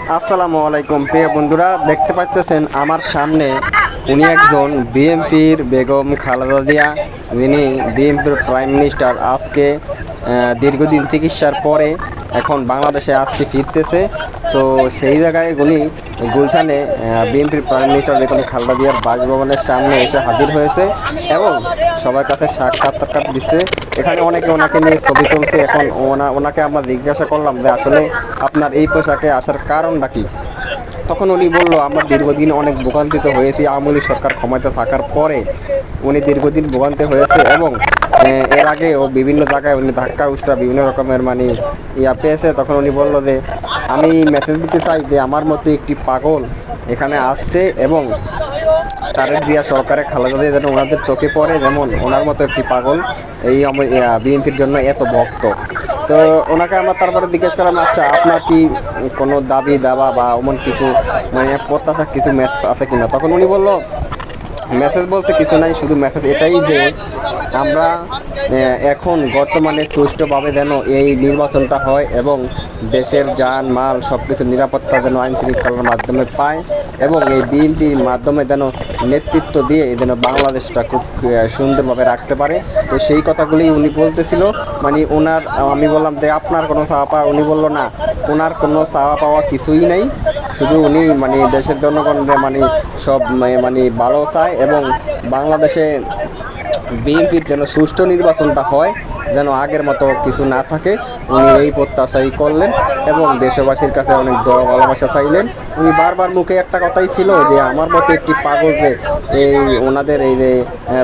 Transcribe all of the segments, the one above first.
আসসালামু আলাইকুম প্রিয় বন্ধুরা, দেখতে পাচ্ছেন আমার সামনে উনি একজন বিএনপির বেগম খালেদা জিয়া, যিনি বিএনপির প্রাইম মিনিস্টার। আজকে দীর্ঘদিন চিকিৎসার পরে এখন বাংলাদেশে আজকে ফিরতেছে। তো সেই জায়গায় উনি গুলশানে বিএনপির প্রাইম মিনিস্টার বেগম খালেদা জিয়ার বাসভবনের সামনে এসে হাজির হয়েছে এবং সবার কাছে সাক্ষাৎকার দিচ্ছে। এখানে অনেকে ওনাকে নিয়ে ছবি তুলছে। এখন ওনাকে আমরা জিজ্ঞাসা করলাম যে আসলে আপনার এই পোশাকে আসার কারণটা কি। তখন উনি বলল, আমরা দীর্ঘদিন অনেক ভোগান্তিত হয়েছি আওয়ামী লীগ সরকার ক্ষমতা থাকার পরে। উনি দীর্ঘদিন ভোগান্তি হয়েছে এবং এর আগে ও বিভিন্ন জায়গায় উনি ধাক্কা উষ্টা বিভিন্ন রকমের পেয়েছে। তখন উনি বলল যে আমি মেসেজ দিতে চাই যে আমার মতো একটি পাগল এখানে আসছে এবং তারেক জিয়া সরকারে খালেদা জিয়া যেন ওনাদের চোখে পড়ে, যেমন ওনার মতো একটি পাগল এই বিএনপির জন্য এত ভক্ত। তো ওনাকে আমরা তারপরে জিজ্ঞেস করলাম, আচ্ছা আপনার কি কোনো দাবি দাবা বা এমন কিছু প্রত্যাশা কিছু মেসেজ আছে কিনা। তখন উনি বলল, মেসেজ বলতে কিছু নাই, শুধু মেসেজ এটাই যে আমরা এখন বর্তমানে সুষ্ঠুভাবে যেন এই নির্বাচনটা হয় এবং দেশের যান মাল সব কিছু নিরাপত্তা যেন আইন শৃঙ্খলার মাধ্যমে পায় এবং এই বিএনপির মাধ্যমে যেন নেতৃত্ব দিয়ে যেন বাংলাদেশটা খুব সুন্দরভাবে রাখতে পারে। তো সেই কথাগুলি উনি বলতেছিল। ওনার আমি বললাম যে আপনার কোনো চাওয়া পাওয়া, উনি বলল না, ওনার কোনো চাওয়া পাওয়া কিছুই নেই, শুধু উনি দেশের জনগণের সব ভালো চায় এবং বাংলাদেশে বিএনপির যেন সুষ্ঠু নির্বাচনটা হয়, যেন আগের মতো কিছু না থাকে। উনি এই প্রত্যাশাই করলেন এবং দেশবাসীর কাছে অনেক দোয়া ভালোবাসা চাইলেন। উনি বারবার মুখে একটা কথাই ছিল যে আমার মতো একটি পাগল যে এই ওনাদের এই যে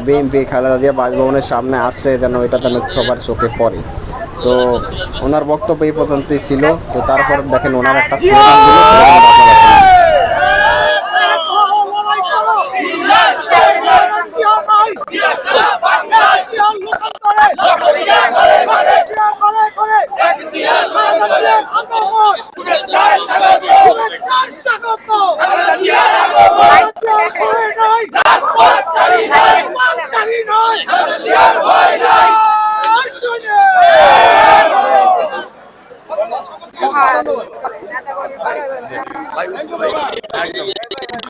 বিএনপি খালেদা জিয়া বাসভবনের সামনে আসছে, যেন এটা যেন সবার চোখে পড়ে। তো ওনার বক্তব্য এই পর্যন্তই ছিল। তো তারপর দেখেন ওনার একটা স্লোগান দিল, স্লোগানটা আপনারা শুনুন।